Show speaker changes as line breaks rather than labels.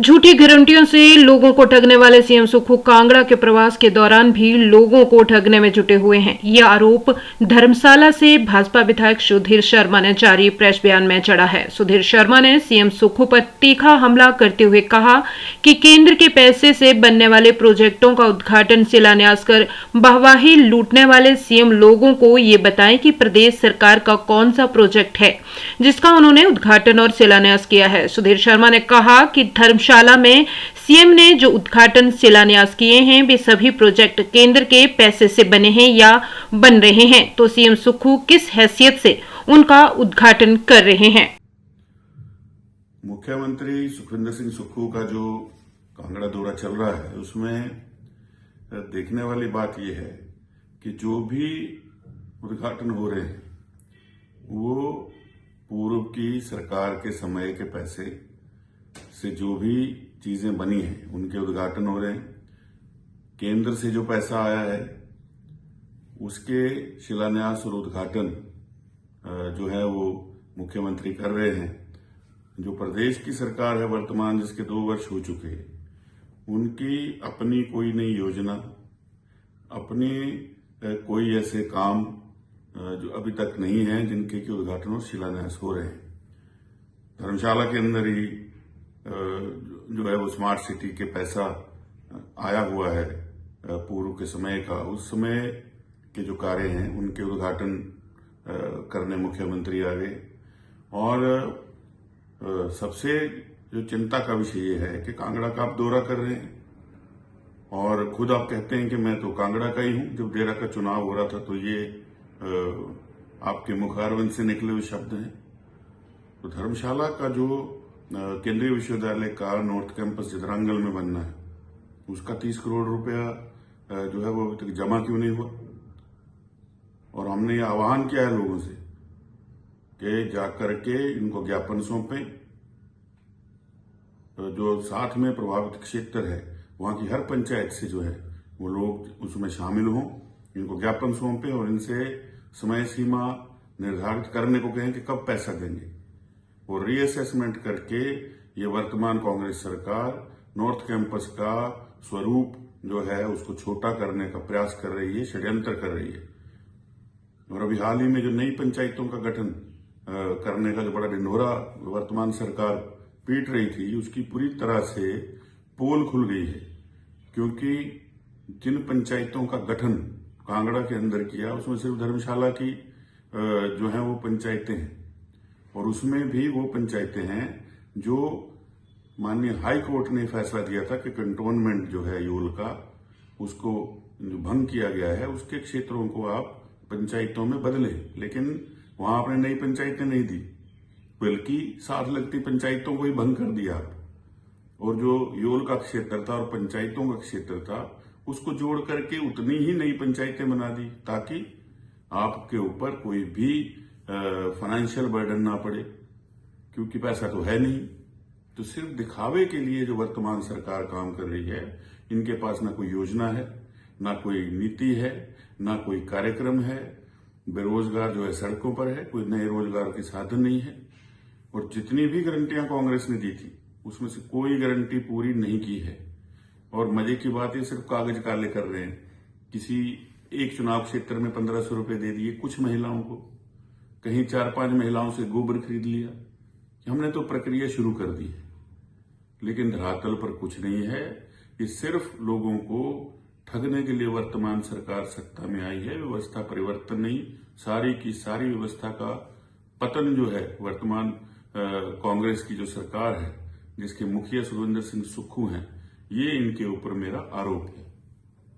झूठी गारंटियों से लोगों को ठगने वाले सीएम सुक्खू कांगड़ा के प्रवास के दौरान भी लोगों को ठगने में जुटे हुए हैं। यह आरोप धर्मशाला से भाजपा विधायक सुधीर शर्मा ने जारी प्रेस बयान में चढ़ा है। सुधीर शर्मा ने सीएम सुक्खू पर तीखा हमला करते हुए कहा कि केंद्र के पैसे से बनने वाले प्रोजेक्टों का उद्घाटन शिलान्यास कर वाहवाही लूटने वाले सीएम लोगों को ये बताएं कि प्रदेश सरकार का कौन सा प्रोजेक्ट है जिसका उन्होंने उद्घाटन और शिलान्यास किया है। सुधीर शर्मा ने कहा कि धर्मशाला में सीएम ने जो उद्घाटन शिलान्यास किए हैं वे सभी प्रोजेक्ट केंद्र के पैसे से बने हैं या बन रहे हैं, तो सीएम सुक्खू किस हैसियत से उनका उद्घाटन कर रहे हैं।
मुख्यमंत्री सुखविंदर सिंह सुक्खू का जो कांगड़ा दौरा चल रहा है उसमें देखने वाली बात यह है कि जो भी उद्घाटन हो रहे हैं वो पूर्व की सरकार के समय के पैसे से जो भी चीजें बनी हैं उनके उद्घाटन हो रहे हैं। केंद्र से जो पैसा आया है उसके शिलान्यास और उद्घाटन जो है वो मुख्यमंत्री कर रहे हैं। जो प्रदेश की सरकार है वर्तमान, जिसके 2 वर्ष हो चुके हैं, उनकी अपनी कोई नई योजना, अपनी कोई ऐसे काम जो अभी तक नहीं है जिनके की उद्घाटन और शिलान्यास हो रहे हैं। धर्मशाला के अंदर ही जो है वो स्मार्ट सिटी के पैसा आया हुआ है पूर्व के समय का, उस समय के जो कार्य हैं उनके उद्घाटन करने मुख्यमंत्री आ गए। और सबसे जो चिंता का विषय ये है कि कांगड़ा का आप दौरा कर रहे हैं और खुद आप कहते हैं कि मैं तो कांगड़ा का ही हूं। जब डेरा का चुनाव हो रहा था तो ये आपके मुखारविंद से निकले हुए शब्द हैं। तो धर्मशाला का जो केंद्रीय विश्वविद्यालय का नॉर्थ कैंपस चित्रांगल में बनना है उसका 30 करोड़ रुपया जो है वो अभी तक जमा क्यों नहीं हुआ। और हमने ये आह्वान किया है लोगों से कि जाकर के इनको ज्ञापन सौंपें। जो साथ में प्रभावित क्षेत्र है वहां की हर पंचायत से जो है वो लोग उसमें शामिल हों, इनको ज्ञापन सौंपें और इनसे समय सीमा निर्धारित करने को कहें कि कब पैसा देंगे। और रीअसेसमेंट करके ये वर्तमान कांग्रेस सरकार नॉर्थ कैंपस का स्वरूप जो है उसको छोटा करने का प्रयास कर रही है, षड्यंत्र कर रही है। और अभी हाल ही में जो नई पंचायतों का गठन करने का जो बड़ा ढिंढोरा वर्तमान सरकार पीट रही थी, उसकी पूरी तरह से पोल खुल गई है। क्योंकि जिन पंचायतों का गठन कांगड़ा के अंदर किया उसमें सिर्फ धर्मशाला की जो है वो पंचायतें हैं, और उसमें भी वो पंचायतें हैं जो माननीय हाई कोर्ट ने फैसला दिया था कि कंटोनमेंट जो है यूल का उसको जो भंग किया गया है उसके क्षेत्रों को आप पंचायतों में बदले। लेकिन वहां आपने नई पंचायतें नहीं दी, बल्कि साथ लगती पंचायतों को ही भंग कर दिया। और जो योल का क्षेत्र था और पंचायतों का क्षेत्र था उसको जोड़ करके उतनी ही नई पंचायतें बना दी ताकि आपके ऊपर कोई भी फाइनेंशियल बर्डन ना पड़े, क्योंकि पैसा तो है नहीं। तो सिर्फ दिखावे के लिए जो वर्तमान सरकार काम कर रही है, इनके पास ना कोई योजना है, ना कोई नीति है, ना कोई कार्यक्रम है। बेरोजगार जो है सड़कों पर है, कोई नए रोजगार के साधन नहीं है। और जितनी भी गारंटियां कांग्रेस ने दी थी उसमें से कोई गारंटी पूरी नहीं की है। और मजे की बात है सिर्फ कागज काले कर रहे हैं। किसी एक चुनाव क्षेत्र में 1500 रुपए दे दिए कुछ महिलाओं को, कहीं 4-5 महिलाओं से गोबर खरीद लिया। हमने तो प्रक्रिया शुरू कर दी है, लेकिन धरातल पर कुछ नहीं है। ये सिर्फ लोगों को ठगने के लिए वर्तमान सरकार सत्ता में आई है। व्यवस्था परिवर्तन नहीं, सारी की सारी व्यवस्था का पतन जो है वर्तमान कांग्रेस की जो सरकार है जिसके मुखिया सुखविंदर सिंह सुक्खू हैं, ये इनके ऊपर मेरा आरोप है।